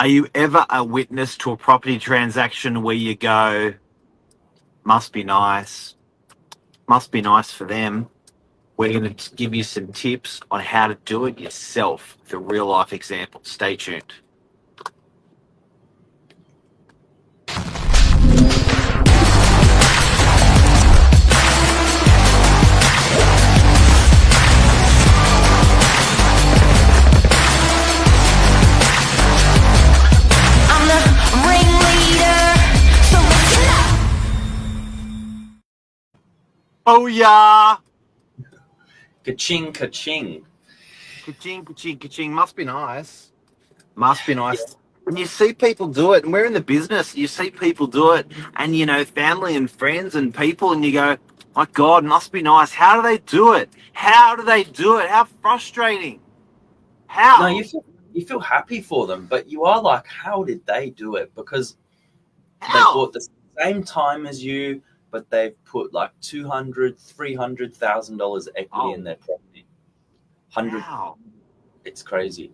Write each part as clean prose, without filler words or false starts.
Are you ever a witness to a property transaction where you go, must be nice, must be nice for them? We're going to give you some tips on how to do it yourself, the real life example. Stay tuned. Oh yeah! Ka-ching, ka-ching. Ka-ching, ka-ching, ka-ching. Must be nice. Must be nice. When you see people do it, and we're in the business, you see people do it, and family and friends and people, and you go, my God, must be nice. How do they do it? How do they do it? How frustrating. How? No, you feel happy for them, but you are like, how did they do it? Because they bought the same time as you, but they've put like $200,000-$300,000 equity in their property. How? It's crazy.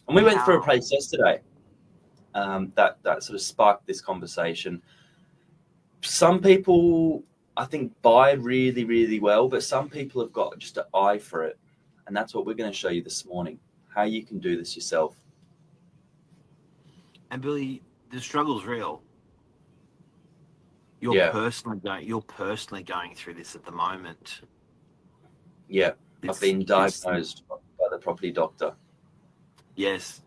And we went through a place yesterday that sort of sparked this conversation. Some people, I think, buy really, really well, but some people have got just an eye for it. And that's what we're going to show you this morning, how you can do this yourself. And Billy, the struggle's real. You're personally going through this at the moment. Yeah, I've been diagnosed by the property doctor. Yes.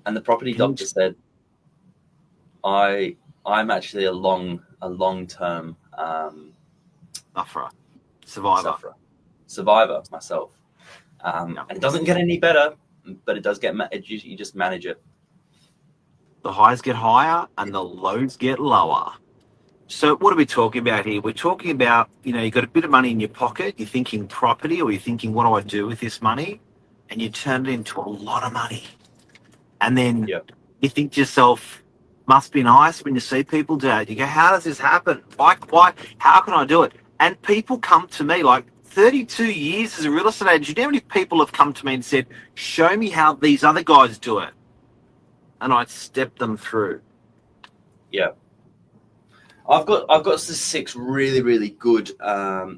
And the property doctor said, I'm actually a long-term survivor myself. And it doesn't get any better, but it does get. You just manage it. The highs get higher and the lows get lower. So what are we talking about here? We're talking about, you've got a bit of money in your pocket, you're thinking property, or you're thinking, what do I do with this money? And you turn it into a lot of money. And then you think to yourself, must be nice when you see people do it. You go, how does this happen? Why, how can I do it? And people come to me, like 32 years as a real estate agent, you know how many people have come to me and said, show me how these other guys do it. And I'd step them through. Yeah. I've got 6 really, really good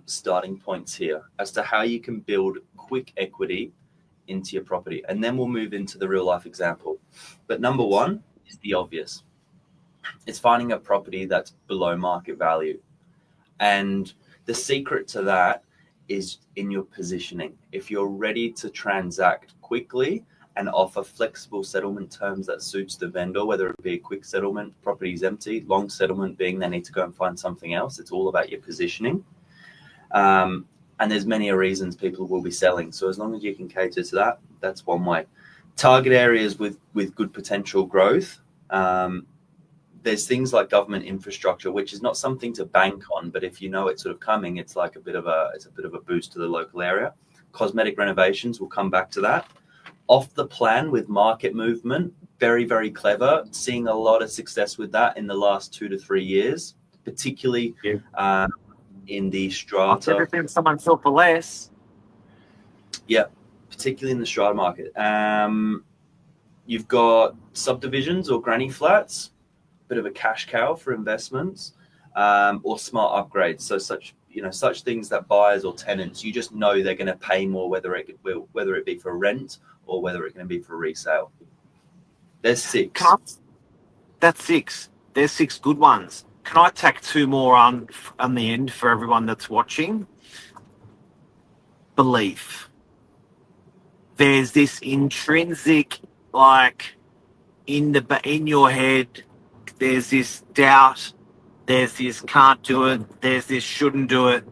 starting points here as to how you can build quick equity into your property. And then we'll move into the real life example. But number 1 is the obvious. It's finding a property that's below market value. And the secret to that is in your positioning. If you're ready to transact quickly and offer flexible settlement terms that suits the vendor, whether it be a quick settlement, property's empty, long settlement being they need to go and find something else. It's all about your positioning. And there's many reasons people will be selling. So as long as you can cater to that, that's one way. Target areas with good potential growth. There's things like government infrastructure, which is not something to bank on, but if you know it's sort of coming, it's like a bit of a boost to the local area. Cosmetic renovations, we'll come back to that. Off the plan with market movement, very, very clever. Seeing a lot of success with that in the last 2 to 3 years, particularly in the strata. Everything someone sell for less. Yeah, particularly in the strata market. You've got subdivisions or granny flats, bit of a cash cow for investments, or smart upgrades. So such things that buyers or tenants, you just know they're going to pay more, whether it be for rent or whether it's going to be for resale. There's 6. That's 6. There's 6 good ones. Can I tack 2 more on the end for everyone that's watching? Belief. There's this intrinsic, in your head, there's this doubt, there's this can't do it, there's this shouldn't do it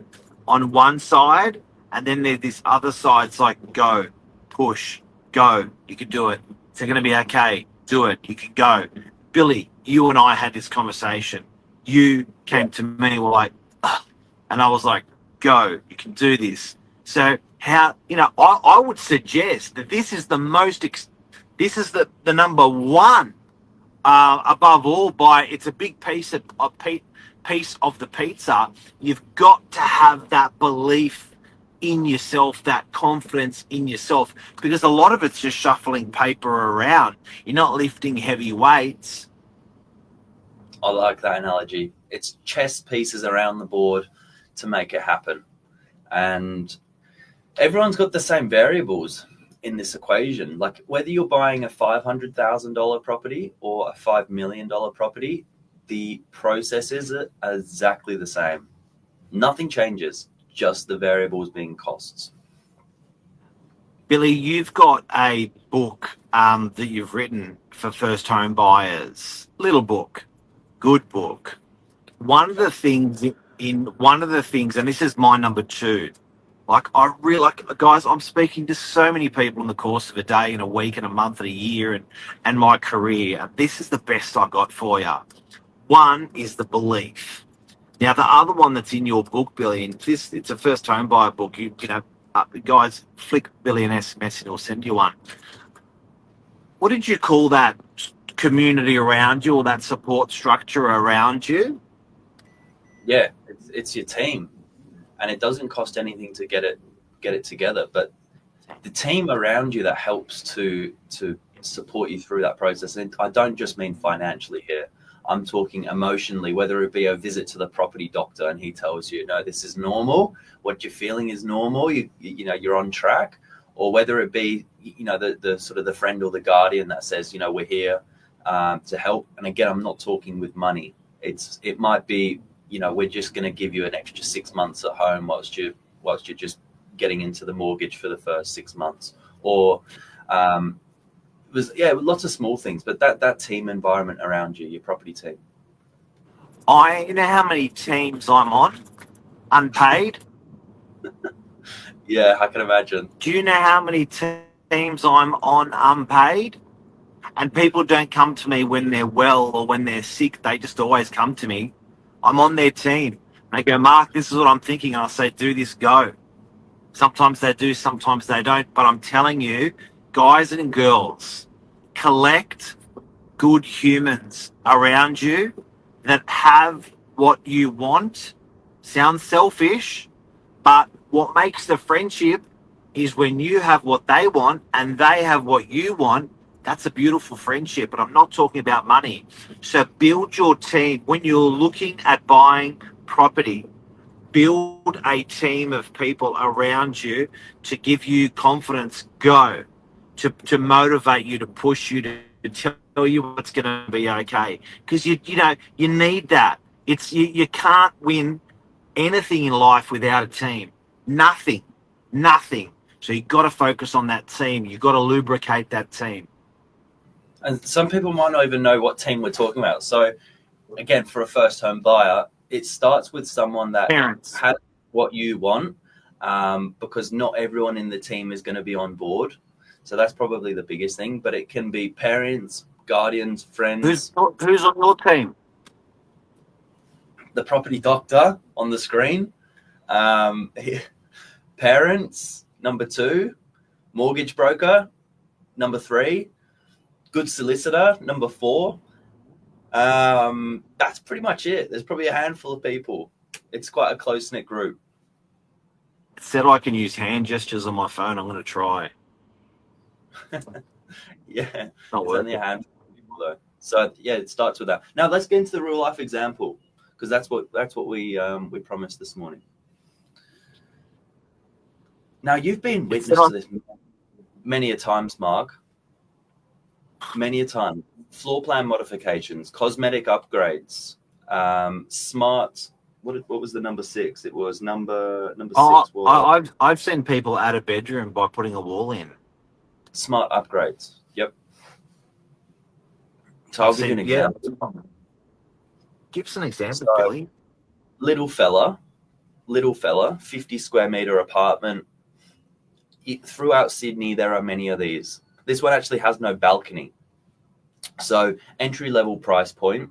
on one side, and then there's this other side. It's like, go, push, go, you can do it. It's going to be okay. Do it. You can go. Billy, you and I had this conversation. You came to me, were like, ugh, and I was like, go, you can do this. So how, I would suggest that this is the this is the number 1 above all. It's a big piece of the pizza. You've got to have that belief in yourself, that confidence in yourself, because a lot of it's just shuffling paper around. You're not lifting heavy weights. I like that analogy. It's chess pieces around the board to make it happen. And everyone's got the same variables in this equation. Like whether you're buying a $500,000 property or a $5 million property, the processes are exactly the same. Nothing changes, just the variables being costs. Billy, you've got a book that you've written for first home buyers. Little book, good book. One of the things, and this is my number 2. Like I really like, guys. I'm speaking to so many people in the course of a day, in a week, and a month, and a year, and my career. This is the best I got for you. One is the belief. Now, the other one that's in your book, Billy, and it's a first home buyer book. Guys, flick Billy an SMS and he'll send you one. What did you call that community around you, or that support structure around you? Yeah, it's your team, and it doesn't cost anything to get it together. But the team around you that helps to support you through that process. And I don't just mean financially here. I'm talking emotionally, whether it be a visit to the property doctor and he tells you, no, this is normal. What you're feeling is normal. You're on track. Or whether it be, the sort of the friend or the guardian that says, we're here to help. And again, I'm not talking with money. It might be, we're just going to give you an extra 6 months at home whilst you're just getting into the mortgage for the first 6 months. Or lots of small things, but that team environment around you, your property team. You know how many teams I'm on, unpaid? Yeah, I can imagine. Do you know how many teams I'm on unpaid? And people don't come to me when they're well or when they're sick. They just always come to me. I'm on their team. They go, Mark, this is what I'm thinking. And I say, do this, go. Sometimes they do, sometimes they don't. But I'm telling you, guys and girls, collect good humans around you that have what you want. Sounds selfish, but what makes the friendship is when you have what they want and they have what you want. That's a beautiful friendship. And I'm not talking about money. So build your team. When you're looking at buying property, build a team of people around you to give you confidence, go, to motivate you, to push you, to tell you what's going to be okay. Because you need that. You can't win anything in life without a team. Nothing. So you've got to focus on that team. You've got to lubricate that team. And some people might not even know what team we're talking about. So again, for a first home buyer, it starts with someone that Parents. has what you want, because not everyone in the team is going to be on board. So that's probably the biggest thing. But it can be parents, guardians, friends. Who's on your team? The property doctor on the screen. Parents, number 2. Mortgage broker, number 3. Good solicitor, number 4. That's pretty much it. There's probably a handful of people. It's quite a close-knit group. It said I can use hand gestures on my phone. I'm going to try. Yeah, Not it's only a handful of people though. So yeah, it starts with that. Now let's get into the real life example, because that's what we promised this morning. Now you've been witness to this many a times, Mark. Many a time. Floor plan modifications, cosmetic upgrades, smart. What was the number 6? It was number 6. I've seen people add a bedroom by putting a wall in. Smart upgrades. Yep. So I'll give you an example. Give us an example, So, Billy. Little fella, 50 square meter apartment. Throughout Sydney, there are many of these. This one actually has no balcony. So entry level price point.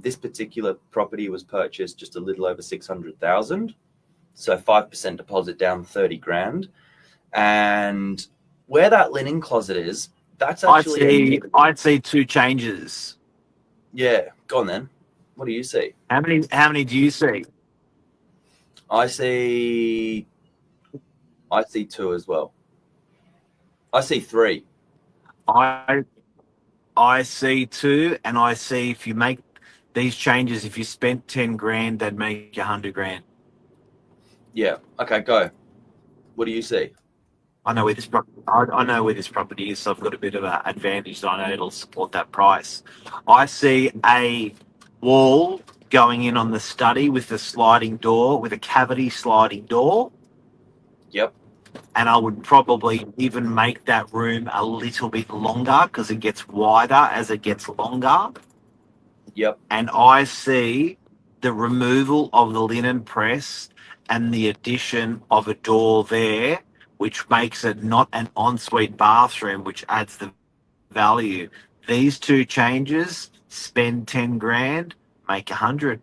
This particular property was purchased just a little over 600,000. So 5% deposit down, 30 grand. And where that linen closet is, that's actually I'd see 2 changes. Yeah, go on then. What do you see? How many do you see? I see I see 2 as well. I see 3. I see 2, and I see if you make these changes, if you spent 10 grand, they'd make you 100 grand. Yeah. Okay, go. What do you see? I know where this I know where this property is, so I've got a bit of an advantage that I know it'll support that price. I see a wall going in on the study with a sliding door, with a cavity sliding door. Yep. And I would probably even make that room a little bit longer because it gets wider as it gets longer. Yep. And I see the removal of the linen press and the addition of a door there, which makes it not an ensuite bathroom, which adds the value. These 2 changes, spend 10 grand, make 100.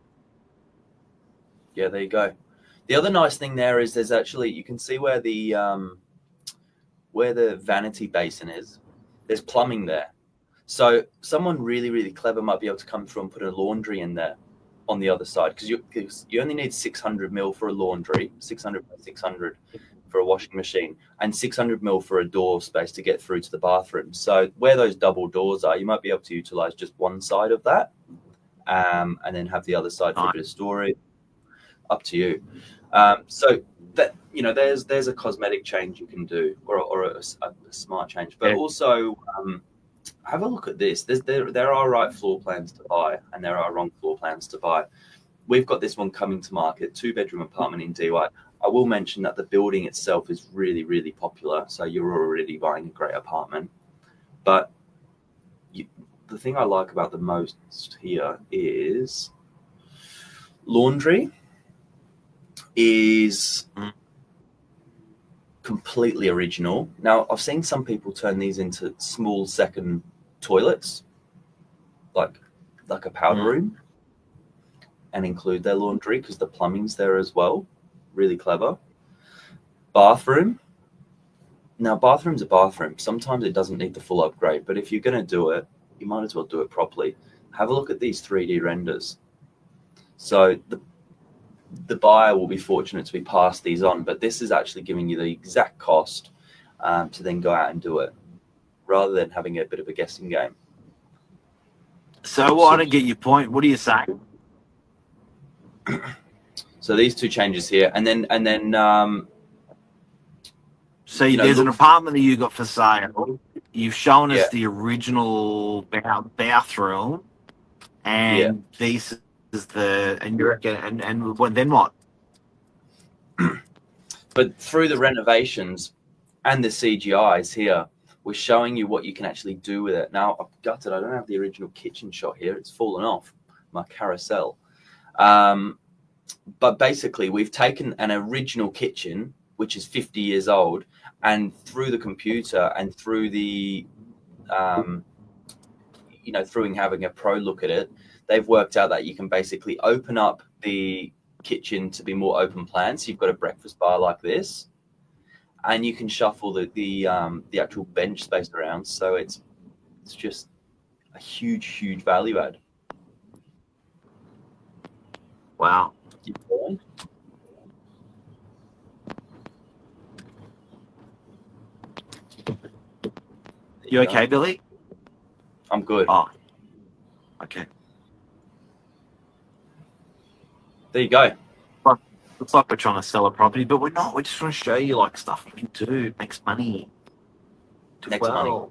Yeah, there you go. The other nice thing there is there's actually, you can see where the vanity basin is. There's plumbing there. So someone really, really clever might be able to come through and put a laundry in there on the other side, because you only need 600 mil for a laundry, 600 by 600 for a washing machine, and 600 mil for a door space to get through to the bathroom. So where those double doors are, you might be able to utilize just one side of that, and then have the other side for a bit of storage. Up to you. So that, there's a cosmetic change you can do, or a smart change, but also have a look at this. There are right floor plans to buy, and there are wrong floor plans to buy. We've got this one coming to market, 2-bedroom apartment in DY. I will mention that the building itself is really, really popular, so you're already buying a great apartment. But the thing I like about the most here is laundry is completely original. Now, I've seen some people turn these into small second toilets, like a powder room, and include their laundry because the plumbing's there as well. Really clever. Bathroom. Now, bathroom's a bathroom. Sometimes it doesn't need the full upgrade, but if you're going to do it, you might as well do it properly. Have a look at these 3D renders. So the buyer will be fortunate to be passed these on, but this is actually giving you the exact cost to then go out and do it, rather than having a bit of a guessing game. So I don't get your point. What are you saying? So these 2 changes here, and then so there's an apartment that you got for sale. You've shown us the original bathroom, and this is and you reckon, and then what? But through the renovations and the CGIs here, we're showing you what you can actually do with it. Now, I've gutted, I don't have the original kitchen shot here. It's fallen off my carousel. But basically, we've taken an original kitchen, which is 50 years old, and through the computer and through the, through having a pro look at it, they've worked out that you can basically open up the kitchen to be more open plan. So you've got a breakfast bar like this, and you can shuffle the actual bench space around. So it's just a huge value add. Wow. You okay, Billy? I'm good. Oh, okay. There you go. Looks like we're trying to sell a property, but we're not. We're just trying to show you stuff you can do. Makes money. Money.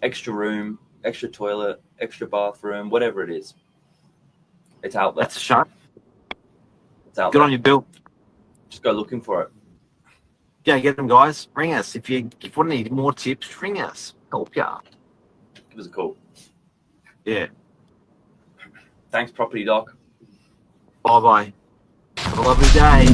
Extra room, extra toilet, extra bathroom, whatever it is. It's out there. That's a shot. It's out Good there. on you, Bill. Just go looking for it. Yeah, get them, guys. Ring us. If you want any more tips, ring us. Help ya. Give us a call. Yeah. Thanks, Property Doc. Bye-bye. Have a lovely day.